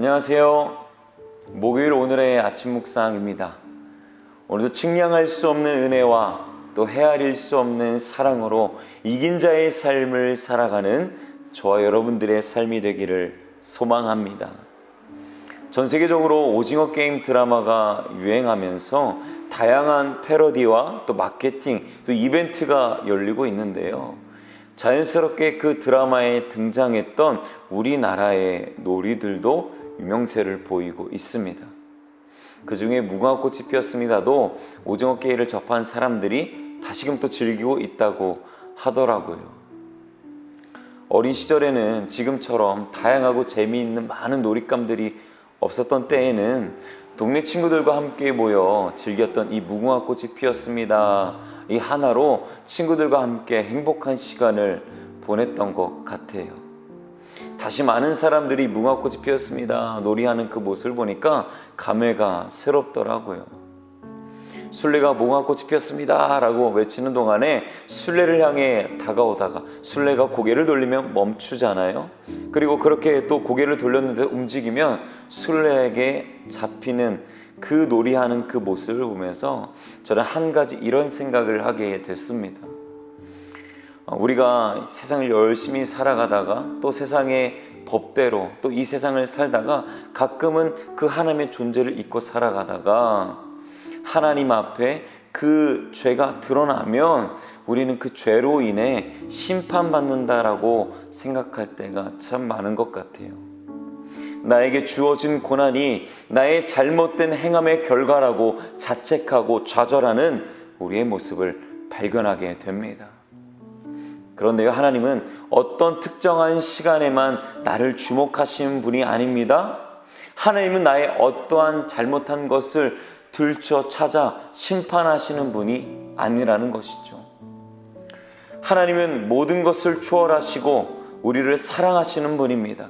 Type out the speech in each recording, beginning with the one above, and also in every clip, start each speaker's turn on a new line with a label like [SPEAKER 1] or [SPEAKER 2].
[SPEAKER 1] 안녕하세요. 목요일 오늘의 아침 묵상입니다. 오늘도 측량할 수 없는 은혜와 또 헤아릴 수 없는 사랑으로 이긴 자의 삶을 살아가는 저와 여러분들의 삶이 되기를 소망합니다. 전 세계적으로 오징어 게임 드라마가 유행하면서 다양한 패러디와 또 마케팅, 또 이벤트가 열리고 있는데요. 자연스럽게 그 드라마에 등장했던 우리나라의 놀이들도 유명세를 보이고 있습니다. 그 중에 무궁화꽃이 피었습니다도 오징어 게임을 접한 사람들이 다시금 또 즐기고 있다고 하더라고요. 어린 시절에는 지금처럼 다양하고 재미있는 많은 놀잇감들이 없었던 때에는 동네 친구들과 함께 모여 즐겼던 이 무궁화꽃이 피었습니다, 이 하나로 친구들과 함께 행복한 시간을 보냈던 것 같아요. 다시 많은 사람들이 무궁화꽃이 피었습니다 놀이하는 그 모습을 보니까 감회가 새롭더라고요. 술래가 무궁화꽃이 피었습니다 라고 외치는 동안에 술래를 향해 다가오다가 술래가 고개를 돌리면 멈추잖아요. 그리고 그렇게 또 고개를 돌렸는데 움직이면 술래에게 잡히는 그 놀이하는 그 모습을 보면서 저는 한 가지 이런 생각을 하게 됐습니다. 우리가 세상을 열심히 살아가다가 또 세상의 법대로 또 이 세상을 살다가 가끔은 그 하나님의 존재를 잊고 살아가다가 하나님 앞에 그 죄가 드러나면 우리는 그 죄로 인해 심판받는다라고 생각할 때가 참 많은 것 같아요. 나에게 주어진 고난이 나의 잘못된 행함의 결과라고 자책하고 좌절하는 우리의 모습을 발견하게 됩니다. 그런데요, 하나님은 어떤 특정한 시간에만 나를 주목하시는 분이 아닙니다. 하나님은 나의 어떠한 잘못한 것을 들춰 찾아 심판하시는 분이 아니라는 것이죠. 하나님은 모든 것을 초월하시고 우리를 사랑하시는 분입니다.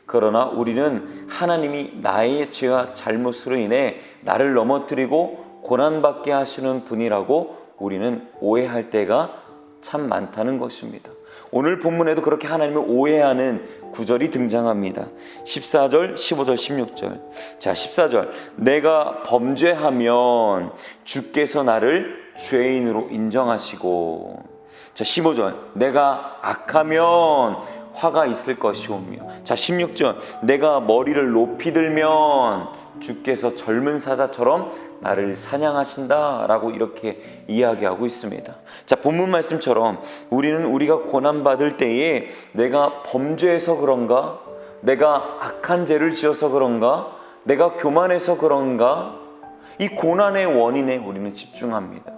[SPEAKER 1] 그러나 우리는 하나님이 나의 죄와 잘못으로 인해 나를 넘어뜨리고 고난받게 하시는 분이라고 우리는 오해할 때가 참 많다는 것입니다. 오늘 본문에도 그렇게 하나님을 오해하는 구절이 등장합니다. 14절, 15절, 16절. 자, 14절. 내가 범죄하면 주께서 나를 죄인으로 인정하시고. 자, 15절. 내가 악하면 화가 있을 것이오며. 자, 16절. 내가 머리를 높이 들면 주께서 젊은 사자처럼 나를 사냥하신다 라고 이렇게 이야기하고 있습니다. 자, 본문 말씀처럼 우리는 우리가 고난받을 때에 내가 범죄해서 그런가, 내가 악한 죄를 지어서 그런가, 내가 교만해서 그런가, 이 고난의 원인에 우리는 집중합니다.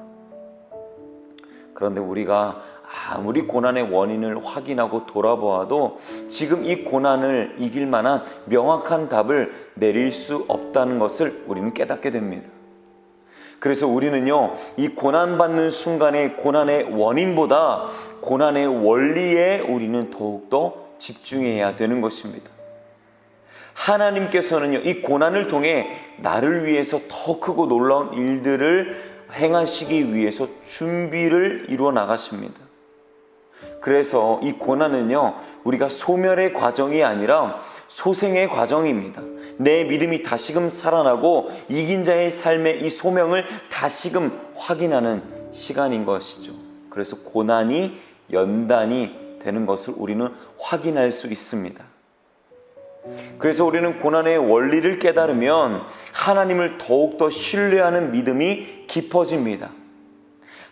[SPEAKER 1] 그런데 우리가 아무리 고난의 원인을 확인하고 돌아보아도 지금 이 고난을 이길 만한 명확한 답을 내릴 수 없다는 것을 우리는 깨닫게 됩니다. 그래서 우리는요, 이 고난받는 순간의 고난의 원인보다 고난의 원리에 우리는 더욱더 집중해야 되는 것입니다. 하나님께서는요, 이 고난을 통해 나를 위해서 더 크고 놀라운 일들을 행하시기 위해서 준비를 이루어 나가십니다. 그래서 이 고난은요, 우리가 소멸의 과정이 아니라 소생의 과정입니다. 내 믿음이 다시금 살아나고 이긴 자의 삶의 이 소명을 다시금 확인하는 시간인 것이죠. 그래서 고난이 연단이 되는 것을 우리는 확인할 수 있습니다. 그래서 우리는 고난의 원리를 깨달으면 하나님을 더욱더 신뢰하는 믿음이 깊어집니다.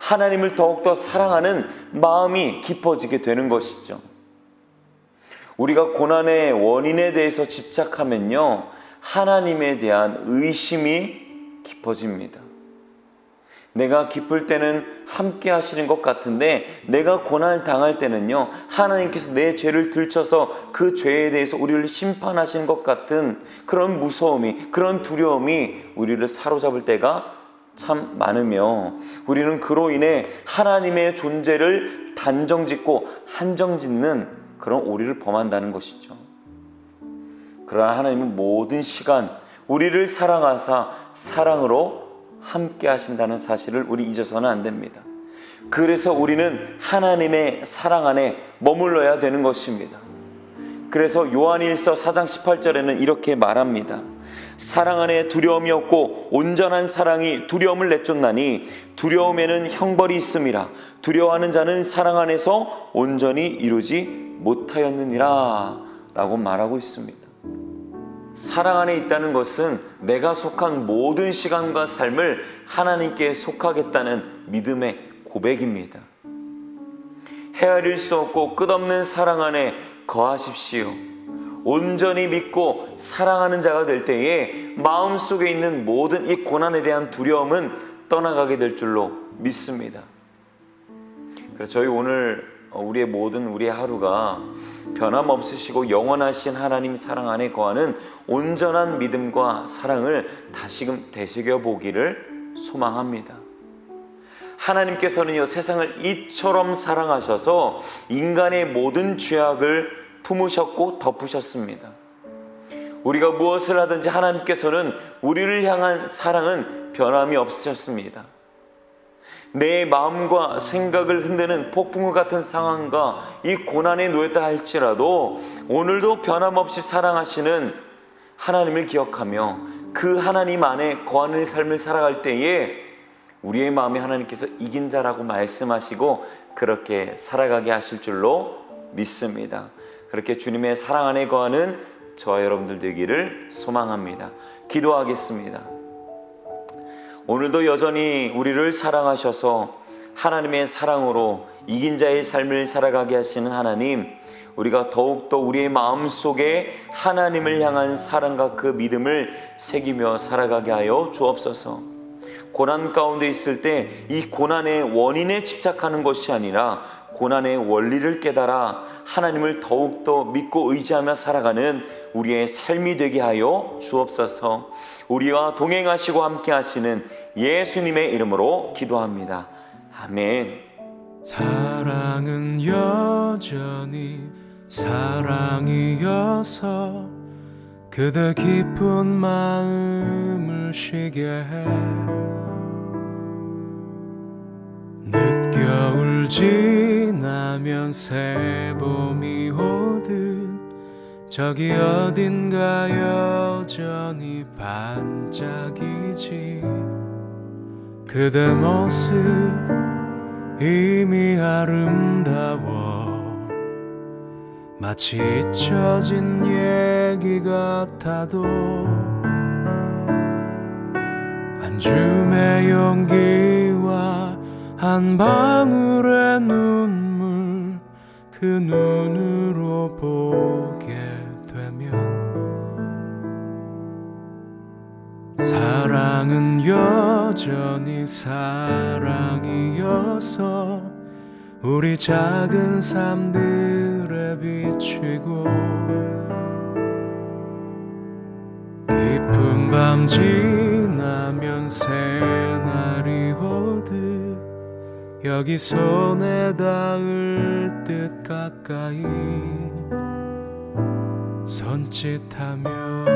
[SPEAKER 1] 하나님을 더욱더 사랑하는 마음이 깊어지게 되는 것이죠. 우리가 고난의 원인에 대해서 집착하면요, 하나님에 대한 의심이 깊어집니다. 내가 기쁠 때는 함께 하시는 것 같은데 내가 고난을 당할 때는요, 하나님께서 내 죄를 들춰서 그 죄에 대해서 우리를 심판하시는 것 같은 그런 무서움이, 그런 두려움이 우리를 사로잡을 때가 참 많으며 우리는 그로 인해 하나님의 존재를 단정짓고 한정짓는 그런 오리를 범한다는 것이죠. 그러나 하나님은 모든 시간 우리를 사랑하사 사랑으로 함께 하신다는 사실을 우리 잊어서는 안 됩니다. 그래서 우리는 하나님의 사랑 안에 머물러야 되는 것입니다. 그래서 요한일서 4장 18절에는 이렇게 말합니다. 사랑 안에 두려움이 없고 온전한 사랑이 두려움을 내쫓나니 두려움에는 형벌이 있음이라. 두려워하는 자는 사랑 안에서 온전히 이루지 못하였느니라 라고 말하고 있습니다. 사랑 안에 있다는 것은 내가 속한 모든 시간과 삶을 하나님께 속하겠다는 믿음의 고백입니다. 헤아릴 수 없고 끝없는 사랑 안에 거하십시오. 온전히 믿고 사랑하는 자가 될 때에 마음속에 있는 모든 이 고난에 대한 두려움은 떠나가게 될 줄로 믿습니다. 그래서 저희 오늘 우리의 하루가 변함없으시고 영원하신 하나님 사랑 안에 거하는 온전한 믿음과 사랑을 다시금 되새겨 보기를 소망합니다. 하나님께서는요, 세상을 이처럼 사랑하셔서 인간의 모든 죄악을 품으셨고 덮으셨습니다. 우리가 무엇을 하든지 하나님께서는 우리를 향한 사랑은 변함이 없으셨습니다. 내 마음과 생각을 흔드는 폭풍우 같은 상황과 이 고난에 놓였다 할지라도 오늘도 변함없이 사랑하시는 하나님을 기억하며 그 하나님 안에 거하는 삶을 살아갈 때에 우리의 마음에 하나님께서 이긴 자라고 말씀하시고 그렇게 살아가게 하실 줄로 믿습니다. 그렇게 주님의 사랑 안에 거하는 저와 여러분들 되기를 소망합니다. 기도하겠습니다. 오늘도 여전히 우리를 사랑하셔서 하나님의 사랑으로 이긴 자의 삶을 살아가게 하시는 하나님, 우리가 더욱더 우리의 마음속에 하나님을 향한 사랑과 그 믿음을 새기며 살아가게 하여 주옵소서. 고난 가운데 있을 때 이 고난의 원인에 집착하는 것이 아니라 고난의 원리를 깨달아 하나님을 더욱더 믿고 의지하며 살아가는 우리의 삶이 되게 하여 주옵소서. 우리와 동행하시고 함께 하시는 예수님의 이름으로 기도합니다. 아멘.
[SPEAKER 2] 사랑은 여전히 사랑이어서 그대 깊은 마음을 쉬게 해. 늦겨울 지나면 새봄이 오듯 저기 어딘가 여전히 반짝이지. 그대 모습 이미 아름다워 마치 잊혀진 얘기 같아도 한 줌의 용기와 한 방울의 눈물 그 눈으로 보게 되면 사랑은 여전히 사랑이어서 우리 작은 삶들에 비치고 깊은 밤 지나면 새날이 오듯 여기 손에 닿을 듯 가까이 손짓하며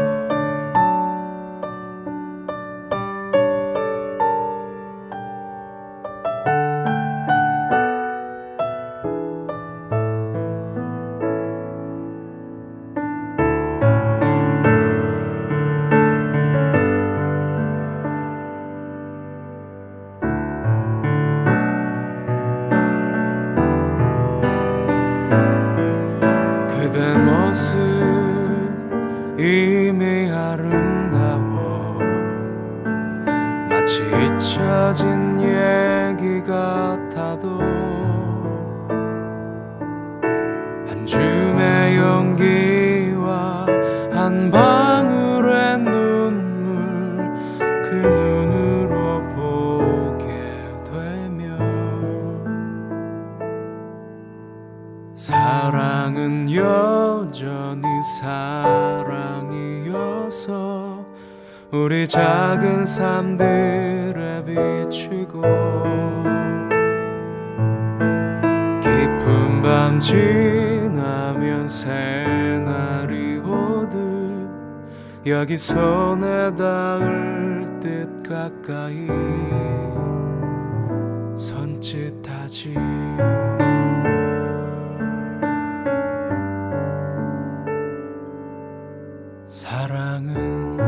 [SPEAKER 2] 그대 모습 이미 아름다워 마치 잊혀진 얘기 같아도 한 줌의 용기와 한 방울의 눈물 그 눈으로 보게 되면 사랑은 여전히 사랑이어서 우리 작은 삶들에 비치고 깊은 밤 지나면 새날이 오듯 여기 손에 닿을 듯 가까이 손짓하지. 사랑은